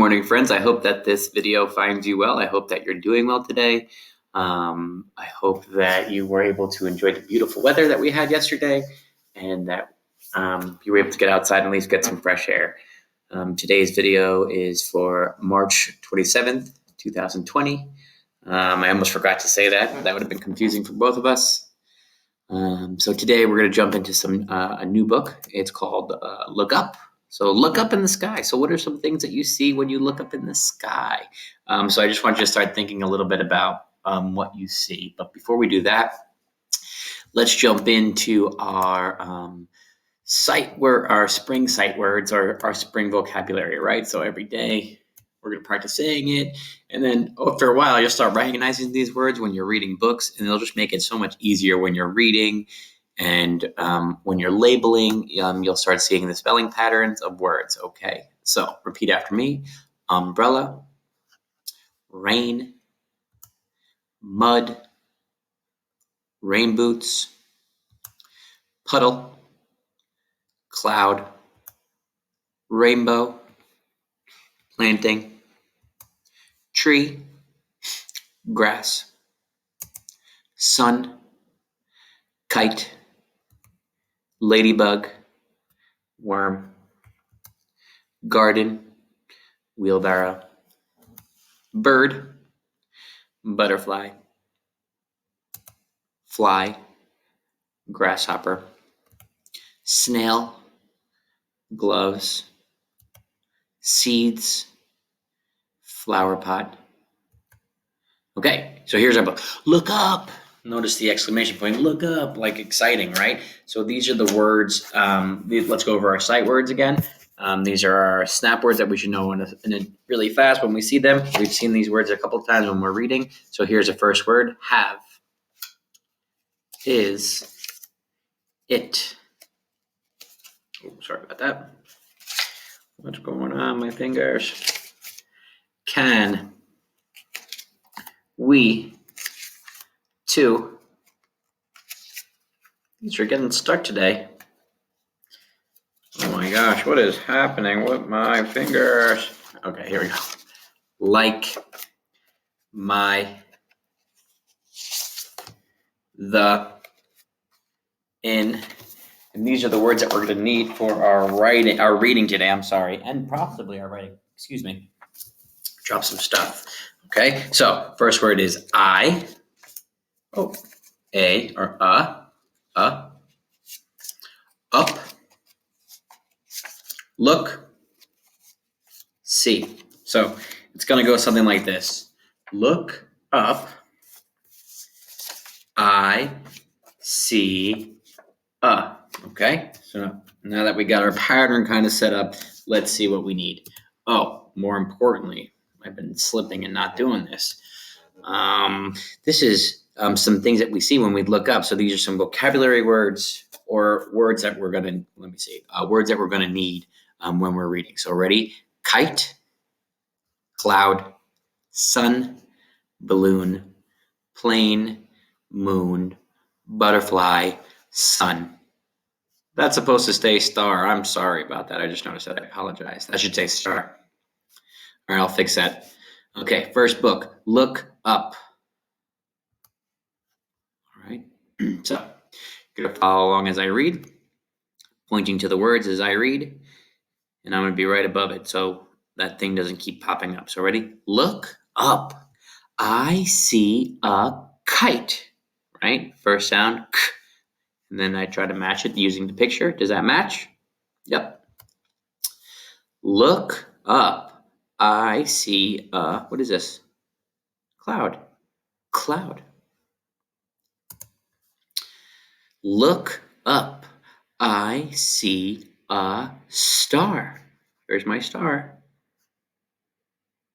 morning, friends. I hope that this video finds you well. I hope that you're doing well today. I hope that you were able to enjoy the beautiful weather that we had yesterday and that you were able to get outside and at least get some fresh air. Today's video is for March 27th, 2020. I almost forgot to say that. That would have been confusing for both of us. So today we're going to jump into a new book. It's called Look Up. So look up in the sky. So what are some things that you see when you look up in the sky? So I just want you to start thinking a little bit about what you see. But before we do that, let's jump into our our spring sight words or our spring vocabulary, right? So every day we're going to practice saying it. And then after a while, you'll start recognizing these words when you're reading books, and they'll just make it so much easier when you're reading. And when you're labeling, you'll start seeing the spelling patterns of words. Okay, so repeat after me. Umbrella, rain, mud, rain boots, puddle, cloud, rainbow, planting, tree, grass, sun, kite, ladybug, worm, garden, wheelbarrow, bird, butterfly, fly, grasshopper, snail, gloves, seeds, flower pot. Okay, so here's our book. Look up. Notice the exclamation point. Look up, like exciting, right? So these are the words. Let's go over our sight words again. These are our snap words that we should know in a really fast when we see them. We've seen these words a couple of times when we're reading. So here's the first word: have, is, it. Oh, sorry about that. What's going on, my fingers? Can, we, to. These are getting stuck today. Oh my gosh, what is happening with my fingers? Okay, here we go. Like, my, the, in. And these are the words that we're going to need for our reading today. And possibly our writing. Excuse me. Drop some stuff. Okay, so first word is I. Oh, a or up, look, see. So it's going to go something like this. Look up, I see, okay? So now that we got our pattern kind of set up, let's see what we need. Oh, more importantly, I've been slipping and not doing this. This is some things that we see when we look up. So these are some vocabulary words or words that we're going to, words that we're going to need when we're reading. So ready? Kite, cloud, sun, balloon, plane, moon, butterfly, sun. That's supposed to stay star. I'm sorry about that. I just noticed that. I apologize. That should say star. All right, I'll fix that. Okay, first book, Look Up. All right, so you're going to follow along as I read, pointing to the words as I read, and I'm going to be right above it so that thing doesn't keep popping up. So ready? Look up. I see a kite, right? First sound, k, and then I try to match it using the picture. Does that match? Yep. Look up. I see what is this? Cloud. Cloud. Look up. I see a star. There's my star.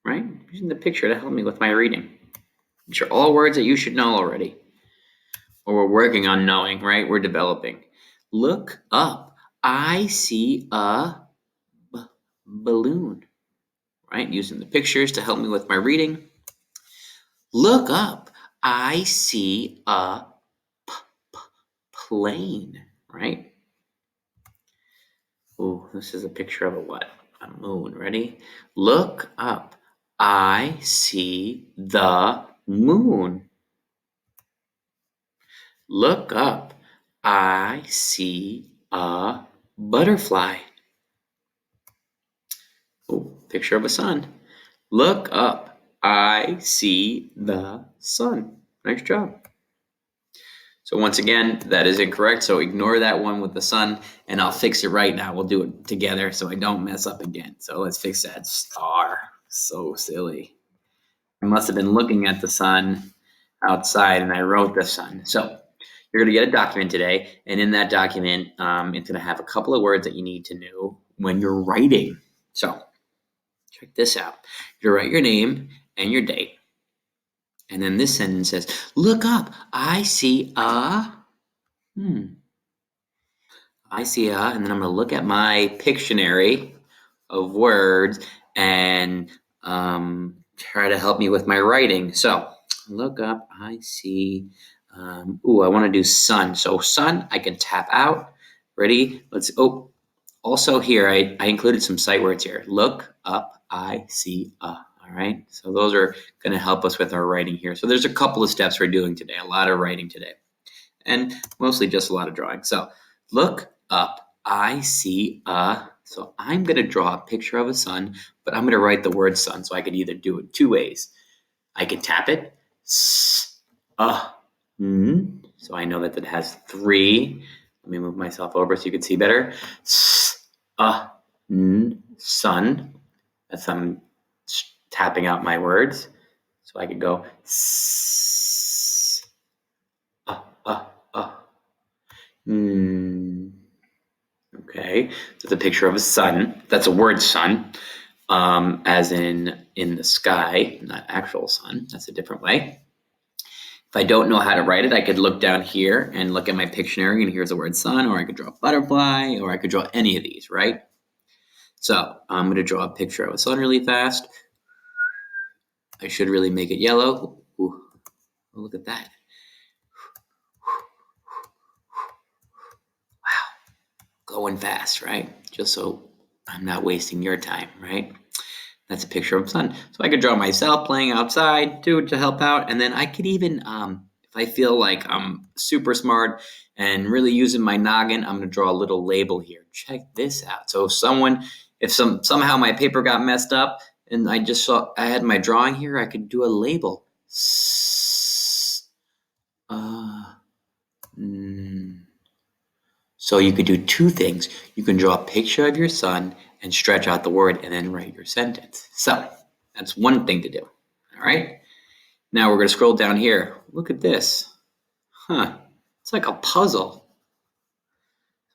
Right? Using the picture to help me with my reading. These are all words that you should know already. Or we're working on knowing, right? We're developing. Look up. I see a balloon. Right? Using the pictures to help me with my reading. Look up. I see a plane. Right? Oh, this is a picture of a what? a moon. Ready? Look up. I see the moon. Look up. I see a butterfly. Oh, picture of a sun. Look up. I see the sun. Nice job. So once again, that is incorrect. So ignore that one with the sun, and I'll fix it right now. We'll do it together so I don't mess up again. So let's fix that star. So silly. I must have been looking at the sun outside, and I wrote the sun. So you're going to get a document today, and in that document, it's going to have a couple of words that you need to know when you're writing. So check this out. You write your name and your date. And then this sentence says, look up. I see a, I see a, and then I'm going to look at my Pictionary of words and try to help me with my writing. So look up. I see, I want to do sun. So sun, I can tap out. Ready? Also here, I included some sight words here. Look up. I see a. All right. So those are going to help us with our writing here. So there's a couple of steps we're doing today, a lot of writing today, and mostly just a lot of drawing. So look up. I see a. So I'm going to draw a picture of a sun, but I'm going to write the word sun. So I could either do it two ways. I can tap it. So I know that it has three. Let me move myself over so you can see better. Sun. That's tapping out my words. So I could go Okay, so it's a picture of a sun. That's a word sun, as in the sky, not actual sun. That's a different way. If I don't know how to write it, I could look down here and look at my Pictionary, and here's the word sun, or I could draw a butterfly, or I could draw any of these, right? So I'm going to draw a picture of a sun really fast. I should really make it yellow. Ooh, look at that. Wow, going fast, right? Just so I'm not wasting your time, right? That's a picture of the sun. So I could draw myself playing outside too to help out. And then I could even, if I feel like I'm super smart and really using my noggin, I'm going to draw a little label here. Check this out. So if somehow my paper got messed up and I had my drawing here, I could do a label. So you could do two things. You can draw a picture of your sun and stretch out the word and then write your sentence. So that's one thing to do. All right. Now we're going to scroll down here. Look at this. It's like a puzzle.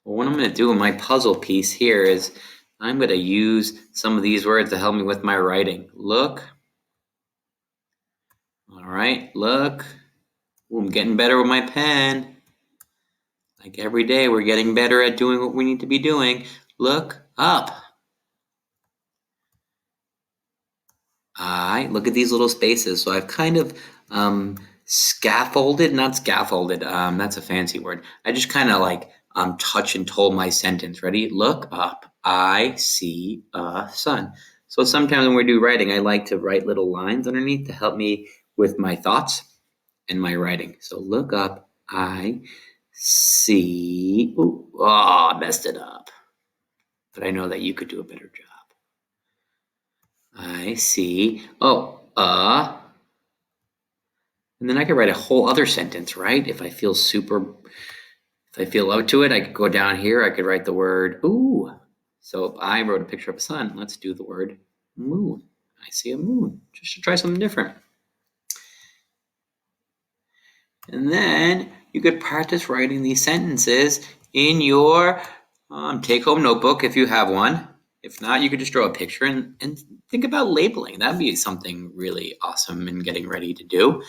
Well, what I'm going to do in my puzzle piece here is I'm going to use some of these words to help me with my writing. Look. All right. Look. Ooh, I'm getting better with my pen. Like every day, we're getting better at doing what we need to be doing. Look up. Look at these little spaces. So I've kind of scaffolded, not scaffolded, that's a fancy word. I just kind of like touch and told my sentence. Ready? Look up. I see a sun. So sometimes when we do writing, I like to write little lines underneath to help me with my thoughts and my writing. So look up. I see. I messed it up. But I know that you could do a better job. I see. And then I could write a whole other sentence, right? If I feel up to it, I could go down here. I could write the word ooh. So if I wrote a picture of a sun, let's do the word moon. I see a moon, just to try something different. And then you could practice writing these sentences in your take-home notebook if you have one. If not, you could just draw a picture and think about labeling. That'd be something really awesome in getting ready to do.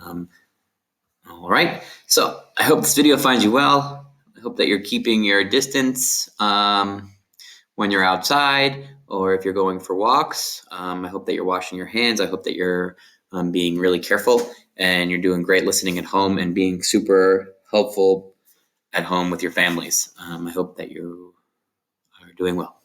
All right. So I hope this video finds you well. I hope that you're keeping your distance when you're outside or if you're going for walks. I hope that you're washing your hands. I hope that you're being really careful and you're doing great listening at home and being super helpful at home with your families. I hope that you are doing well.